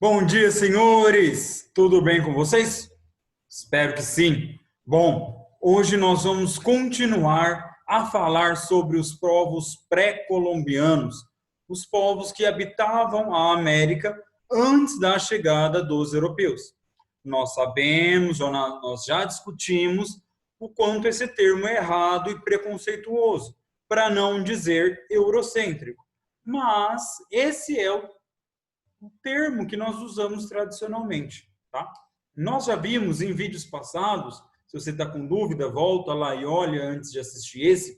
Bom dia, senhores! Tudo bem com vocês? Espero que sim. Bom, hoje nós vamos continuar a falar sobre os povos pré-colombianos, os povos que habitavam a América antes da chegada dos europeus. Nós sabemos, ou nós já discutimos, o quanto esse termo é errado e preconceituoso, para não dizer eurocêntrico. Mas esse é o termo que nós usamos tradicionalmente, tá? Nós já vimos em vídeos passados, se você está com dúvida, volta lá e olha antes de assistir esse,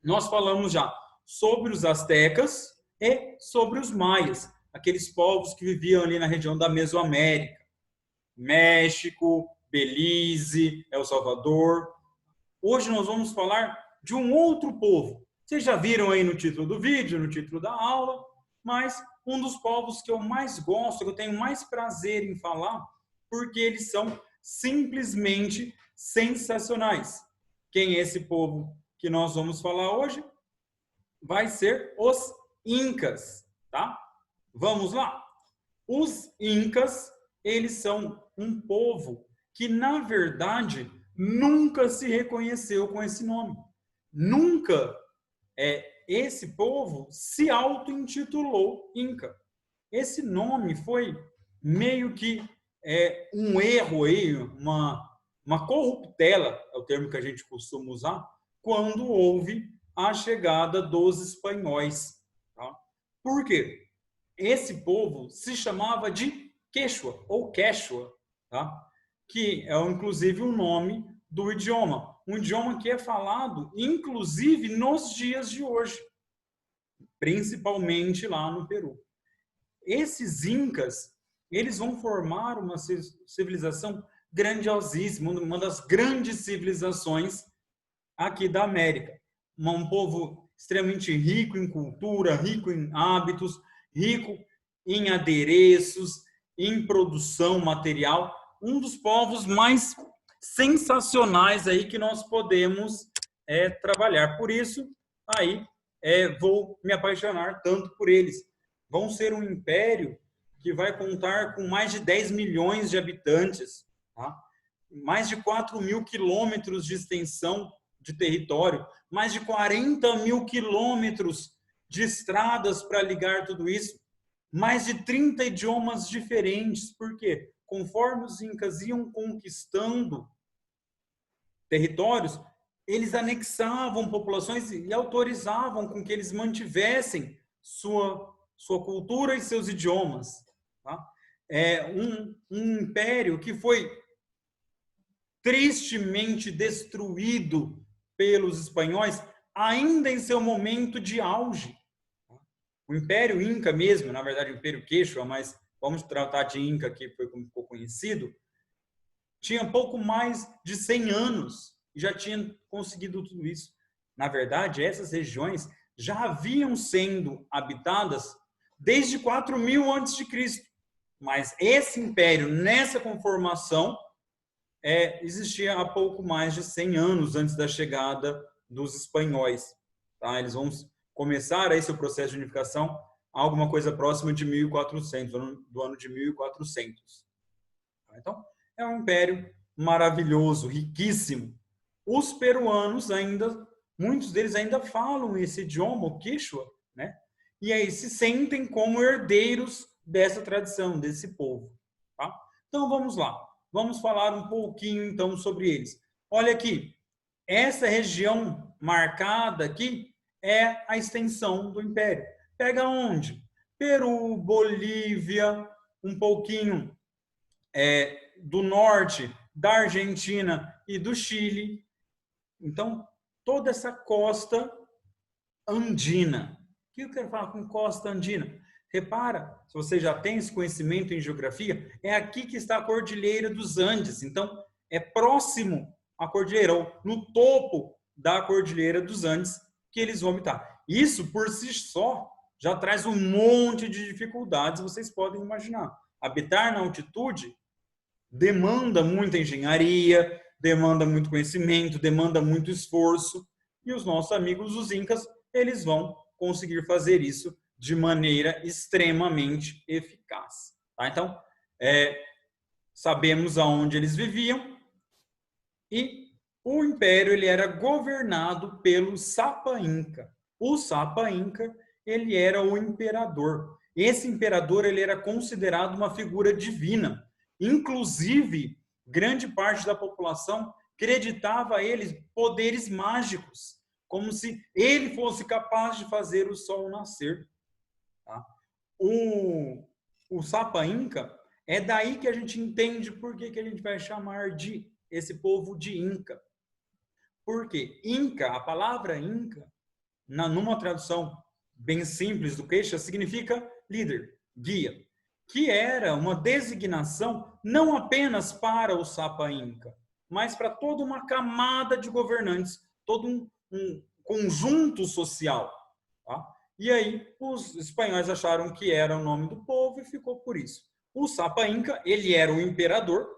nós falamos já sobre os astecas e sobre os maias, aqueles povos que viviam ali na região da Mesoamérica, México, Belize, El Salvador. Hoje nós vamos falar de um outro povo. Vocês já viram aí no título do vídeo, no título da aula, mas um dos povos que eu mais gosto, que eu tenho mais prazer em falar, porque eles são simplesmente sensacionais. Quem é esse povo que nós vamos falar hoje? Vai ser os Incas, tá? Vamos lá. Os Incas, eles são um povo que, na verdade, nunca se reconheceu com esse nome. Nunca esse povo se auto-intitulou Inca. Esse nome foi meio que um erro aí, uma corruptela, é o termo que a gente costuma usar, quando houve a chegada dos espanhóis. Tá? Por quê? Esse povo se chamava de Quechua, ou Quechua, tá? Que é inclusive o nome do idioma. Um idioma que é falado, inclusive, nos dias de hoje, principalmente lá no Peru. Esses incas, eles vão formar uma civilização grandiosíssima, uma das grandes civilizações aqui da América. Um povo extremamente rico em cultura, rico em hábitos, rico em adereços, em produção material, um dos povos mais sensacionais aí que nós podemos trabalhar. Por isso, aí vou me apaixonar tanto por eles. Vão ser um império que vai contar com mais de 10 milhões de habitantes, tá? Mais de 4 mil quilômetros de extensão de território, mais de 40 mil quilômetros de estradas para ligar tudo isso, mais de 30 idiomas diferentes. Por quê? Conforme os incas iam conquistando territórios, eles anexavam populações e autorizavam com que eles mantivessem sua cultura e seus idiomas. Tá? É um império que foi tristemente destruído pelos espanhóis, ainda em seu momento de auge. O Império Inca mesmo, na verdade o Império Quechua, mas vamos tratar de Inca, que foi como ficou conhecido, tinha pouco mais de 100 anos e já tinha conseguido tudo isso. Na verdade, essas regiões já haviam sendo habitadas desde 4000 a.C. Mas esse império, nessa conformação, existia há pouco mais de 100 anos antes da chegada dos espanhóis. Tá? Eles vão começar aí seu processo de unificação a alguma coisa próxima de 1400, do ano de 1400. Tá? Então, é um império maravilhoso, riquíssimo. Os peruanos ainda, muitos deles ainda falam esse idioma, o Quechua, né? E aí se sentem como herdeiros dessa tradição, desse povo. Tá? Então, vamos lá. Vamos falar um pouquinho, então, sobre eles. Olha aqui, essa região marcada aqui é a extensão do Império. Pega onde? Peru, Bolívia, um pouquinho do norte, da Argentina e do Chile. Então, toda essa costa andina. O que eu quero falar com costa andina? Repara, se você já tem esse conhecimento em geografia, é aqui que está a Cordilheira dos Andes. Então, é próximo à cordilheira, ou no topo da Cordilheira dos Andes, que eles vão habitar. Isso, por si só, já traz um monte de dificuldades, vocês podem imaginar. Habitar na altitude demanda muita engenharia, demanda muito conhecimento, demanda muito esforço, e os nossos amigos, os incas, eles vão conseguir fazer isso de maneira extremamente eficaz. Tá? Então, sabemos aonde eles viviam e o império ele era governado pelo Sapa Inca. O Sapa Inca ele era o imperador. Esse imperador ele era considerado uma figura divina. Inclusive, grande parte da população acreditava a ele poderes mágicos, como se ele fosse capaz de fazer o sol nascer. Tá? O Sapa Inca, é daí que a gente entende por que a gente vai chamar de esse povo de Inca. Por quê? Inca, a palavra Inca, numa tradução bem simples do queixa, significa líder, guia, que era uma designação não apenas para o Sapa Inca, mas para toda uma camada de governantes, todo um conjunto social. Tá? E aí os espanhóis acharam que era o nome do povo e ficou por isso. O Sapa Inca, ele era o imperador,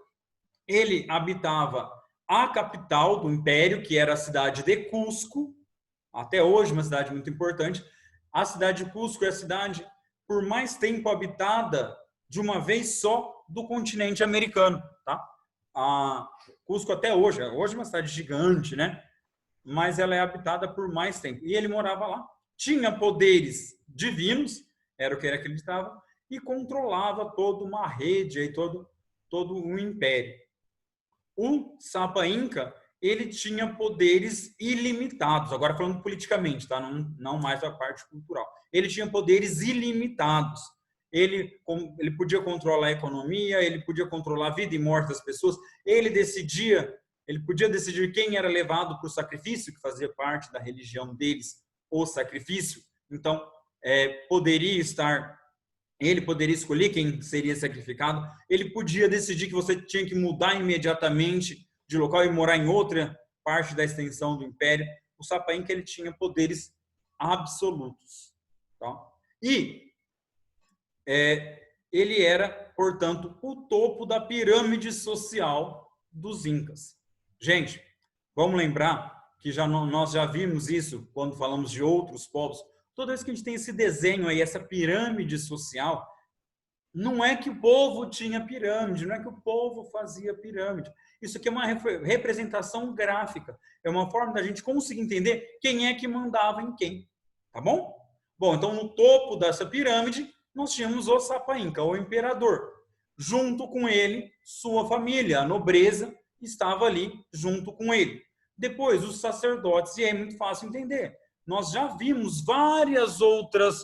ele habitava a capital do império, que era a cidade de Cusco, até hoje uma cidade muito importante. A cidade de Cusco é a cidade por mais tempo habitada de uma vez só do continente americano, tá? A Cusco até hoje é uma cidade gigante, né? Mas ela é habitada por mais tempo. E ele morava lá, tinha poderes divinos, era o que ele acreditava, e controlava toda uma rede, aí todo um império. O Sapa Inca, ele tinha poderes ilimitados, agora falando politicamente, tá? Não mais a parte cultural. Ele tinha poderes ilimitados. Ele podia controlar a economia, ele podia controlar a vida e morte das pessoas, ele podia decidir quem era levado para o sacrifício, que fazia parte da religião deles, o sacrifício. Então, ele poderia escolher quem seria sacrificado, ele podia decidir que você tinha que mudar imediatamente de local e morar em outra parte da extensão do império. O Sapa Inca, ele tinha poderes absolutos. Tá? E ele era, portanto, o topo da pirâmide social dos Incas. Gente, vamos lembrar que nós já vimos isso quando falamos de outros povos. Toda vez que a gente tem esse desenho aí, essa pirâmide social, não é que o povo tinha pirâmide, não é que o povo fazia pirâmide. Isso aqui é uma representação gráfica. É uma forma da gente conseguir entender quem é que mandava em quem. Tá bom? Bom, então no topo dessa pirâmide, nós tínhamos o Sapa Inca, o imperador. Junto com ele, sua família, a nobreza, estava ali junto com ele. Depois, os sacerdotes, e é muito fácil entender. Nós já vimos várias outras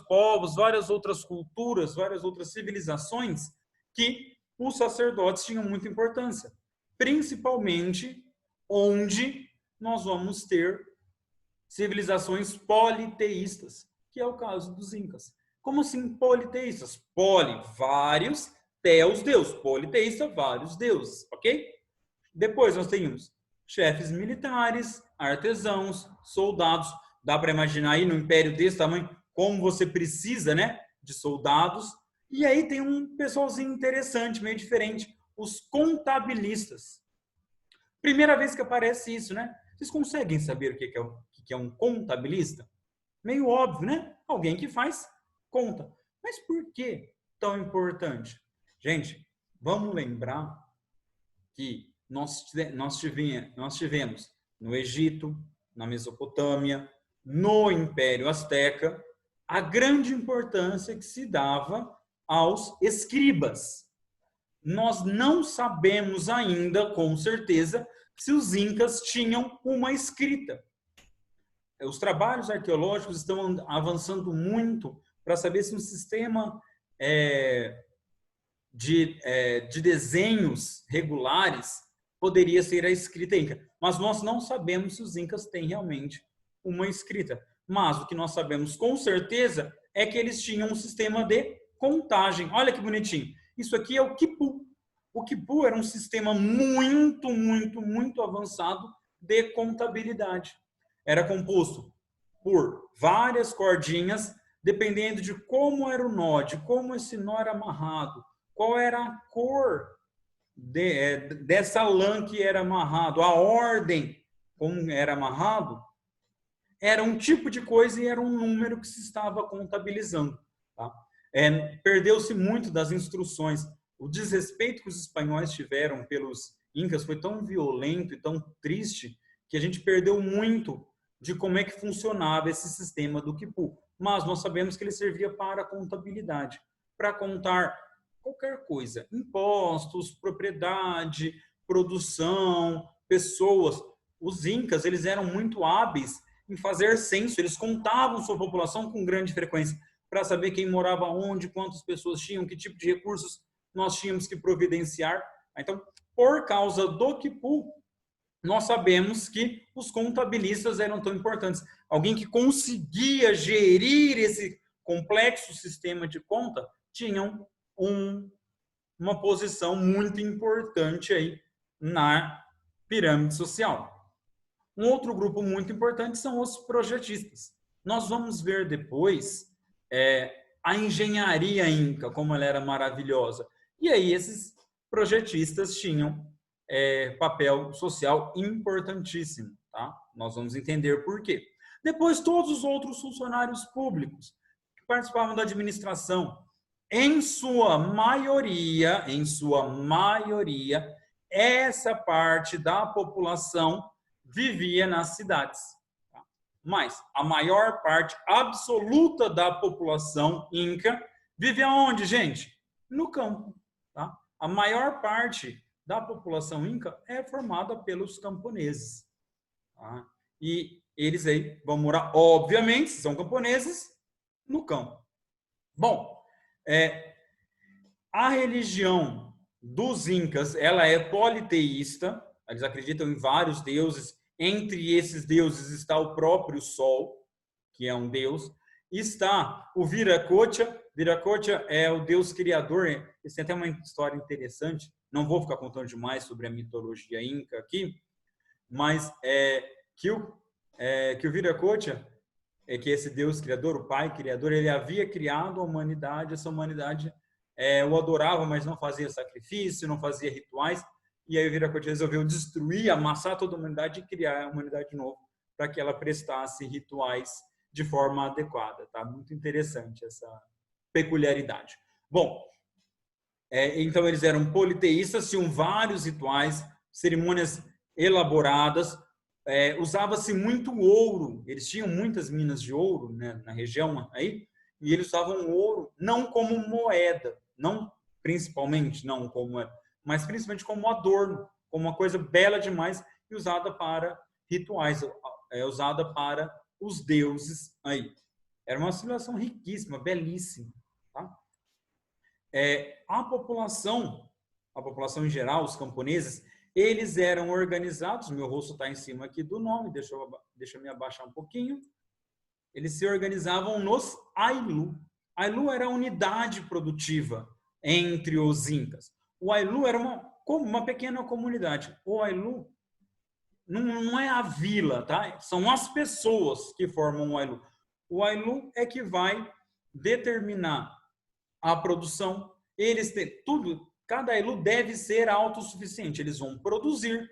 povos, várias outras culturas, várias outras civilizações que os sacerdotes tinham muita importância, principalmente onde nós vamos ter civilizações politeístas, que é o caso dos Incas. Como assim politeístas? Poli, vários, teos, Deus. Politeísta, vários deuses, ok? Depois nós temos chefes militares, artesãos, soldados. Dá para imaginar aí no império desse tamanho como você precisa, né, de soldados. E aí tem um pessoalzinho interessante, meio diferente, os contabilistas. Primeira vez que aparece isso, né? Vocês conseguem saber o que é um contabilista? Meio óbvio, né? Alguém que faz conta. Mas por que tão importante? Gente, vamos lembrar que nós tivemos no Egito, na Mesopotâmia, no Império Azteca, a grande importância que se dava aos escribas. Nós não sabemos ainda, com certeza, se os incas tinham uma escrita. Os trabalhos arqueológicos estão avançando muito para saber se um sistema de desenhos regulares poderia ser a escrita inca. Mas nós não sabemos se os incas têm realmente uma escrita. Mas o que nós sabemos com certeza é que eles tinham um sistema de contagem. Olha que bonitinho. Isso aqui é o quipu. O quipu era um sistema muito, muito, muito avançado de contabilidade. Era composto por várias cordinhas, dependendo de como era o nó, de como esse nó era amarrado, qual era a cor dessa lã que era amarrado, a ordem como era amarrado, era um tipo de coisa e era um número que se estava contabilizando. Tá? Perdeu-se muito das instruções. O desrespeito que os espanhóis tiveram pelos incas foi tão violento e tão triste que a gente perdeu muito de como é que funcionava esse sistema do quipu. Mas nós sabemos que ele servia para a contabilidade, para contar qualquer coisa, impostos, propriedade, produção, pessoas. Os incas, eles eram muito hábeis em fazer censo, eles contavam sua população com grande frequência para saber quem morava onde, quantas pessoas tinham, que tipo de recursos nós tínhamos que providenciar. Então, por causa do quipu, nós sabemos que os contabilistas eram tão importantes. Alguém que conseguia gerir esse complexo sistema de conta tinham uma posição muito importante aí na pirâmide social. Um outro grupo muito importante são os projetistas. Nós vamos ver depois a engenharia inca, como ela era maravilhosa. E aí esses projetistas tinham papel social importantíssimo, tá? Nós vamos entender por quê. Depois, todos os outros funcionários públicos que participavam da administração, em sua maioria, essa parte da população vivia nas cidades. Tá? Mas a maior parte absoluta da população inca vivia onde, gente? No campo. Tá? A maior parte da população inca é formada pelos camponeses. Tá? E eles aí vão morar, obviamente, são camponeses, no campo. Bom, a religião dos incas, ela é politeísta, eles acreditam em vários deuses, entre esses deuses está o próprio Sol, que é um deus, está o Viracocha. Viracocha é o deus criador. Isso tem até uma história interessante, não vou ficar contando demais sobre a mitologia inca aqui, mas que o Viracocha, que esse deus criador, o pai criador, ele havia criado a humanidade, essa humanidade o adorava, mas não fazia sacrifício, não fazia rituais, e aí o Viracocha resolveu destruir, amassar toda a humanidade e criar a humanidade de novo, para que ela prestasse rituais de forma adequada. Tá? Muito interessante essa peculiaridade. Bom, então eles eram politeístas, tinham vários rituais, cerimônias elaboradas, usava-se muito ouro, eles tinham muitas minas de ouro, né, na região aí, e eles usavam ouro não como moeda, não principalmente, não como moeda, mas principalmente como adorno, como uma coisa bela demais e usada para rituais, usada para os deuses aí. Era uma civilização riquíssima, belíssima. Tá? A população em geral, os camponeses, eles eram organizados, meu rosto está em cima aqui do nome, deixa eu me abaixar um pouquinho. Eles se organizavam nos Ailu. Ailu era a unidade produtiva entre os incas. O Ailu era uma pequena comunidade. O Ailu não é a vila, tá? São as pessoas que formam o Ailu. O Ailu é que vai determinar a produção. Eles têm tudo. Cada Ailu deve ser autossuficiente. Eles vão produzir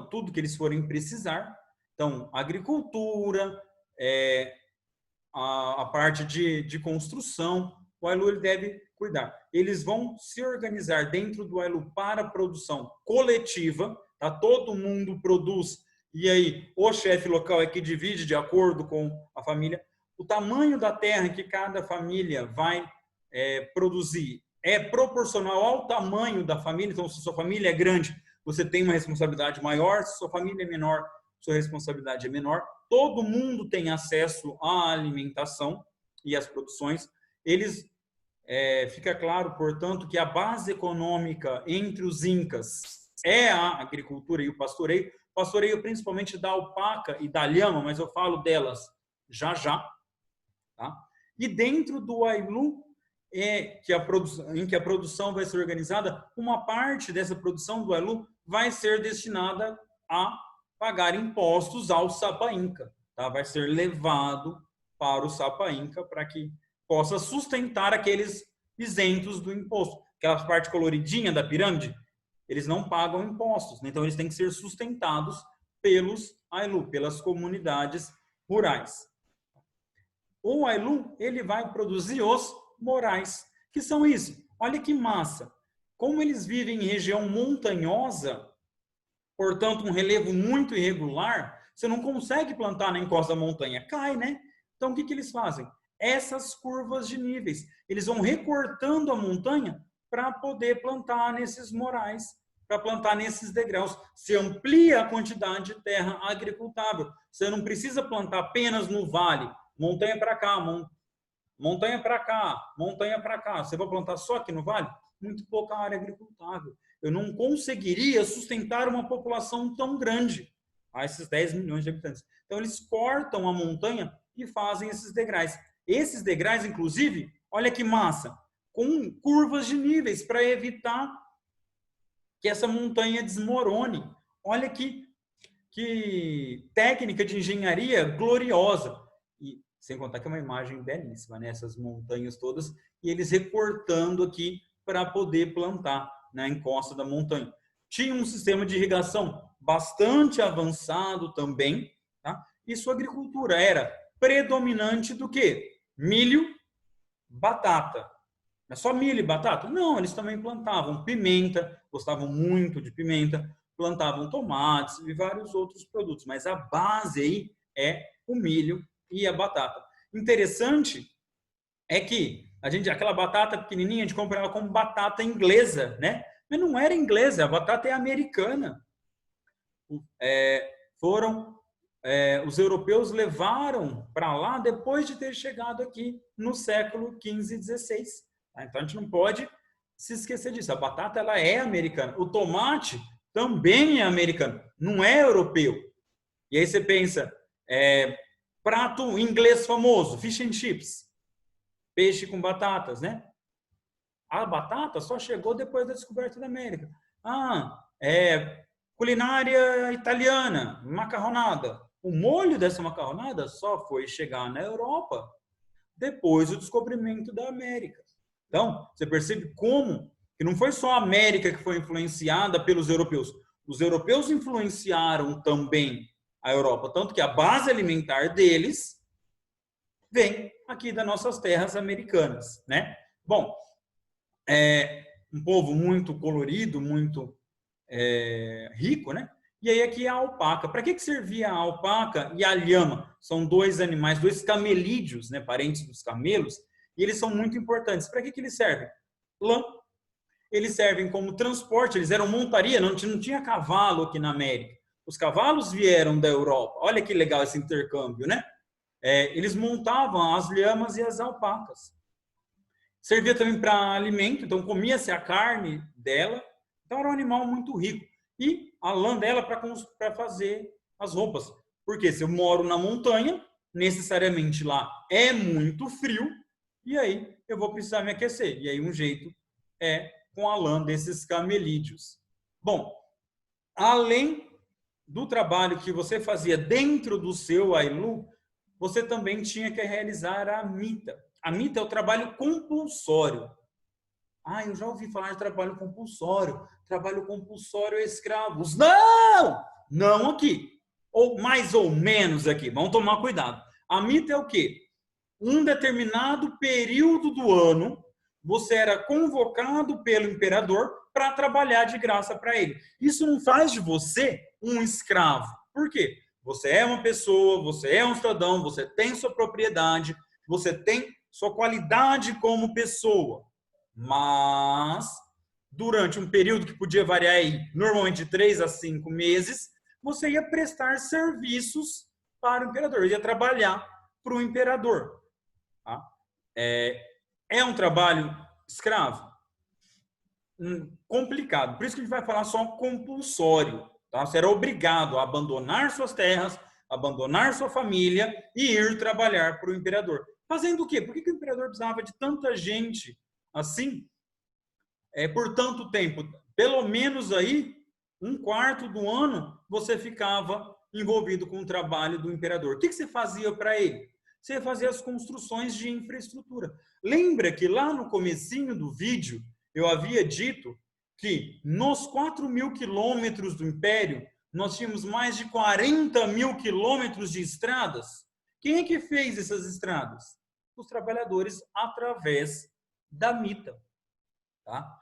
tudo que eles forem precisar. Então, agricultura, a parte de construção, o Ailu ele deve cuidar. Eles vão se organizar dentro do Ailu para a produção coletiva, tá? Todo mundo produz, e aí o chefe local é que divide de acordo com a família. O tamanho da terra que cada família vai produzir é proporcional ao tamanho da família. Então, se sua família é grande, você tem uma responsabilidade maior. Se sua família é menor, sua responsabilidade é menor. Todo mundo tem acesso à alimentação e às produções. Fica claro, portanto, que a base econômica entre os incas é a agricultura e o pastoreio. Pastoreio principalmente da alpaca e da lhama, mas eu falo delas já. Tá? E dentro do Ailu, em que a produção vai ser organizada, uma parte dessa produção do Ailu vai ser destinada a pagar impostos ao Sapa Inca. Tá? Vai ser levado para o Sapa Inca para que possa sustentar aqueles isentos do imposto. Aquela parte coloridinha da pirâmide, eles não pagam impostos. Né? Então, eles têm que ser sustentados pelos Ailu, pelas comunidades rurais. O Ailu, ele vai produzir os morais. Que são isso? Olha que massa! Como eles vivem em região montanhosa, portanto um relevo muito irregular, você não consegue plantar na encosta da montanha, cai, né? Então o que eles fazem? Essas curvas de níveis. Eles vão recortando a montanha para poder plantar nesses morais, para plantar nesses degraus. Você amplia a quantidade de terra agricultável. Você não precisa plantar apenas no vale, montanha para cá, montanha para cá, montanha para cá. Você vai plantar só aqui no vale? Muito pouca área agricultável. Eu não conseguiria sustentar uma população tão grande, a esses 10 milhões de habitantes. Então, eles cortam a montanha e fazem esses degraus. Esses degraus, inclusive, olha que massa, com curvas de níveis para evitar que essa montanha desmorone. Olha que técnica de engenharia gloriosa. E sem contar que é uma imagem belíssima, né? Essas montanhas todas, e eles recortando aqui para poder plantar na encosta da montanha. Tinha um sistema de irrigação bastante avançado também, tá? E sua agricultura era predominante do quê? Milho, batata. Mas só milho e batata? Não, eles também plantavam pimenta, gostavam muito de pimenta, plantavam tomates e vários outros produtos, mas a base aí é o milho e a batata. Interessante é que aquela batata pequenininha, a gente compra ela como batata inglesa, né? Mas não era inglesa, a batata é americana. Os europeus levaram para lá depois de ter chegado aqui no século XV e XVI. Então, a gente não pode se esquecer disso. A batata ela é americana. O tomate também é americano, não é europeu. E aí você pensa, prato inglês famoso, fish and chips, peixe com batatas, né? A batata só chegou depois da descoberta da América. Culinária italiana, macarronada. O molho dessa macarronada só foi chegar na Europa depois do descobrimento da América. Então, você percebe como que não foi só a América que foi influenciada pelos europeus. Os europeus influenciaram também a Europa, tanto que a base alimentar deles vem aqui das nossas terras americanas, né? Bom, um povo muito colorido, muito rico, né? E aí aqui a alpaca. Para que servia a alpaca e a lhama? São dois animais, dois camelídeos, né? Parentes dos camelos, e eles são muito importantes. Para que eles servem? Lã. Eles servem como transporte, eles eram montaria, não tinha cavalo aqui na América. Os cavalos vieram da Europa. Olha que legal esse intercâmbio, né? Eles montavam as lhamas e as alpacas. Servia também para alimento, então comia-se a carne dela. Então era um animal muito rico. E a lã dela para fazer as roupas. Porque se eu moro na montanha, necessariamente lá é muito frio, e aí eu vou precisar me aquecer. E aí um jeito é com a lã desses camelídeos. Bom, além do trabalho que você fazia dentro do seu ailu, você também tinha que realizar a mita. A mita é o trabalho compulsório. Eu já ouvi falar de trabalho compulsório. Trabalho compulsório é escravos. Não! Não aqui. Ou mais ou menos aqui. Vamos tomar cuidado. A mita é o quê? Um determinado período do ano, você era convocado pelo imperador para trabalhar de graça para ele. Isso não faz de você um escravo. Por quê? Você é uma pessoa, você é um cidadão, você tem sua propriedade, você tem sua qualidade como pessoa. Mas, durante um período que podia variar aí, normalmente de 3 a 5 meses, você ia prestar serviços para o imperador, ia trabalhar para o imperador. Tá? É um trabalho escravo? Complicado. Por isso que a gente vai falar só compulsório. Tá? Você era obrigado a abandonar suas terras, abandonar sua família e ir trabalhar para o imperador. Fazendo o quê? Por que o imperador precisava de tanta gente assim por tanto tempo? Pelo menos aí, 1/4 do ano, você ficava envolvido com o trabalho do imperador. O que você fazia para ele? Você fazia as construções de infraestrutura. Lembra que lá no comecinho do vídeo eu havia dito que nos 4.000 quilômetros do Império nós tínhamos mais de 40.000 quilômetros de estradas? Quem é que fez essas estradas? Os trabalhadores através da mita. Tá?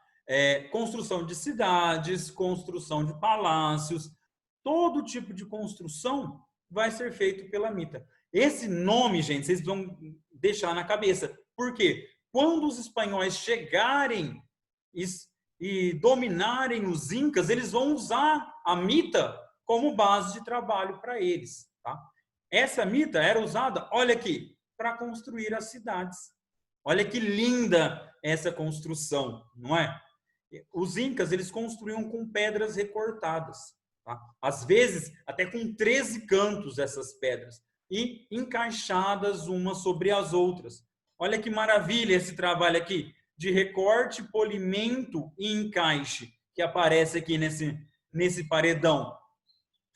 Construção de cidades, construção de palácios, todo tipo de construção vai ser feito pela mita. Esse nome, gente, vocês vão deixar na cabeça. Por quê? Quando os espanhóis chegarem e dominarem os incas, eles vão usar a mita como base de trabalho para eles. Tá? Essa mita era usada, olha aqui, para construir as cidades. Olha que linda essa construção, não é? Os incas, eles construíam com pedras recortadas. Tá? Às vezes, até com 13 cantos essas pedras. E encaixadas umas sobre as outras. Olha que maravilha esse trabalho aqui, de recorte, polimento e encaixe, que aparece aqui nesse paredão,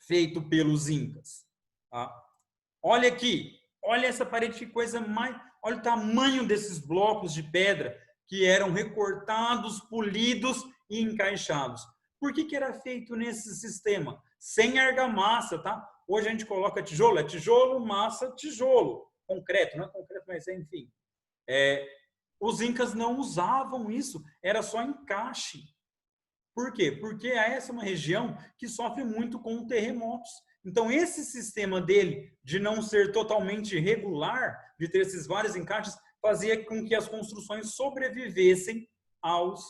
feito pelos incas. Tá? Olha aqui, olha essa parede, que coisa mais... Olha o tamanho desses blocos de pedra que eram recortados, polidos e encaixados. Por que era feito nesse sistema? Sem argamassa, tá? Hoje a gente coloca tijolo, é tijolo, massa, tijolo. Concreto, não é concreto, mas enfim. Os incas não usavam isso, era só encaixe. Por quê? Porque essa é uma região que sofre muito com terremotos. Então, esse sistema dele, de não ser totalmente regular, de ter esses vários encaixes, fazia com que as construções sobrevivessem aos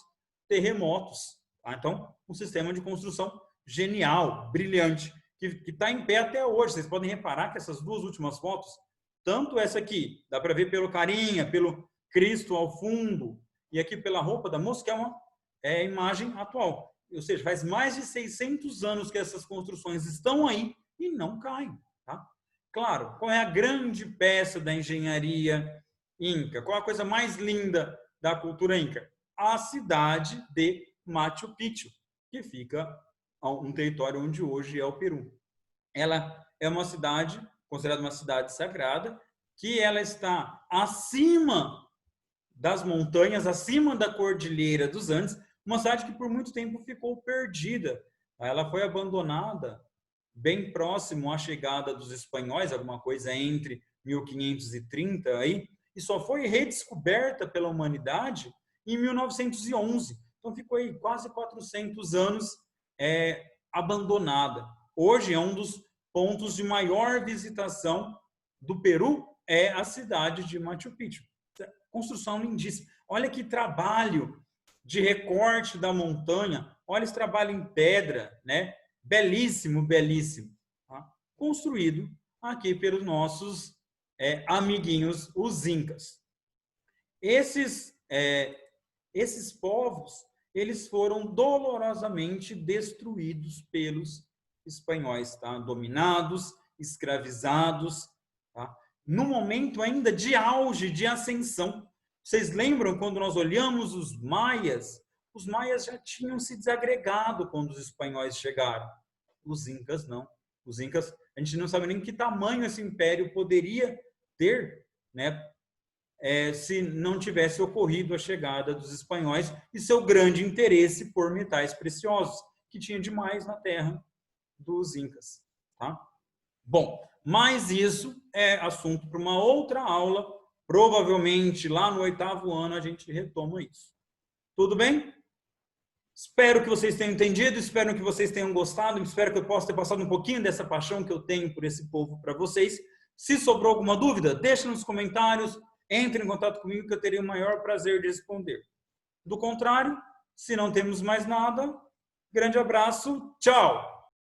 terremotos. Tá? Então, um sistema de construção genial, brilhante, que está em pé até hoje. Vocês podem reparar que essas duas últimas fotos, tanto essa aqui, dá para ver pelo carinha, pelo Cristo ao fundo, e aqui pela roupa da moça, que é uma imagem atual. Ou seja, faz mais de 600 anos que essas construções estão aí e não caem. Tá? Claro, qual é a grande peça da engenharia inca? Qual é a coisa mais linda da cultura inca? A cidade de Machu Picchu, que fica um território onde hoje é o Peru. Ela é uma cidade, considerada uma cidade sagrada, que ela está acima das montanhas, acima da Cordilheira dos Andes, uma cidade que por muito tempo ficou perdida. Ela foi abandonada bem próximo à chegada dos espanhóis, alguma coisa entre 1530 aí, e só foi redescoberta pela humanidade em 1911. Então ficou aí quase 400 anos abandonada. Hoje é um dos pontos de maior visitação do Peru, é a cidade de Machu Picchu. Construção lindíssima. Olha que trabalho de recorte da montanha. Olha esse trabalho em pedra, né? Belíssimo, belíssimo. Tá? Construído aqui pelos nossos amiguinhos, os incas. Esses povos, eles foram dolorosamente destruídos pelos espanhóis, tá? Dominados, escravizados, tá? No momento ainda de auge, de ascensão. Vocês lembram quando nós olhamos os maias? Os maias já tinham se desagregado quando os espanhóis chegaram. Os incas não. Os incas, a gente não sabe nem que tamanho esse império poderia ter, né? Se não tivesse ocorrido a chegada dos espanhóis e seu grande interesse por metais preciosos, que tinha demais na terra dos incas. Tá? Bom, mas isso é assunto para uma outra aula. Provavelmente lá no 8º ano a gente retoma isso. Tudo bem? Espero que vocês tenham entendido, espero que vocês tenham gostado, espero que eu possa ter passado um pouquinho dessa paixão que eu tenho por esse povo para vocês. Se sobrou alguma dúvida, deixa nos comentários, entre em contato comigo que eu terei o maior prazer de responder. Do contrário, se não temos mais nada, grande abraço, tchau!